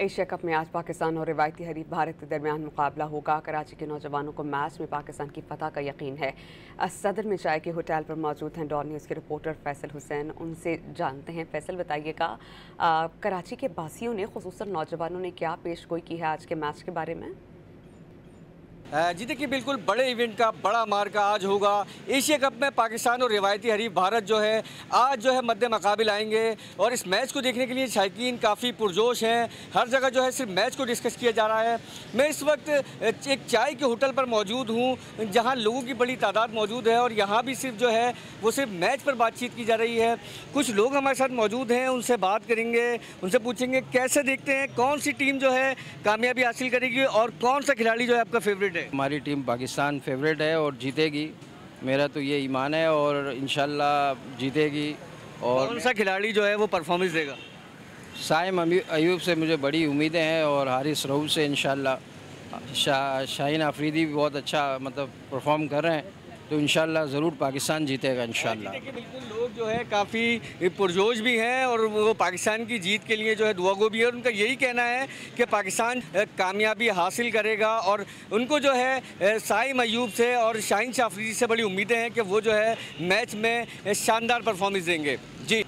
Asia cup में आज पाकिस्तान और रिवायती हरीफ भारत के दरमियान मुकाबला होगा। कराची के नौजवानों को मैच में पाकिस्तान की फतह का यकीन है। सदर में चाय के होटल पर मौजूद हैं डॉन न्यूज़ के रिपोर्टर फैसल हुसैन। उनसे जानते हैं। फैसल, बताइएगा, कराची के बासियों ने, खुसूसन नौजवानों ने, क्या पेशगोई की है आज के मैच के बारे में? जी देखिए, बिल्कुल बड़े इवेंट का बड़ा मार्का आज होगा। एशिया कप में पाकिस्तान और रिवायती हरीफ भारत आज जो है मद्दे मुकाबिल आएंगे और इस मैच को देखने के लिए शायकीन काफ़ी पुरजोश हैं। हर जगह सिर्फ मैच को डिस्कस किया जा रहा है। मैं इस वक्त एक चाय के होटल पर मौजूद हूँ जहाँ लोगों की बड़ी तादाद मौजूद है और यहाँ भी सिर्फ मैच पर बातचीत की जा रही है। कुछ लोग हमारे साथ मौजूद हैं, उनसे बात करेंगे, उनसे पूछेंगे कैसे देखते हैं, कौन सी टीम कामयाबी हासिल करेगी और कौन सा खिलाड़ी आपका फेवरेट है। हमारी टीम पाकिस्तान फेवरेट है और जीतेगी, मेरा तो ये ईमान है और इंशाल्लाह जीतेगी। और कौन सा खिलाड़ी वो परफॉर्मेंस देगा? साइम अयूब से मुझे बड़ी उम्मीदें हैं और हारिस रऊफ से इंशाल्लाह। शाहीन आफरीदी भी बहुत अच्छा परफॉर्म कर रहे हैं, तो इंशाल्लाह ज़रूर पाकिस्तान जीतेगा इंशाल्लाह। देखिए, बिल्कुल लोग काफ़ी पुरजोश भी हैं और वो पाकिस्तान की जीत के लिए दुआगो भी है। और उनका यही कहना है कि पाकिस्तान कामयाबी हासिल करेगा और उनको साइम अयूब से और शाहीन आफरीदी से बड़ी उम्मीदें हैं कि वो मैच में शानदार परफॉर्मेंस देंगे। जी।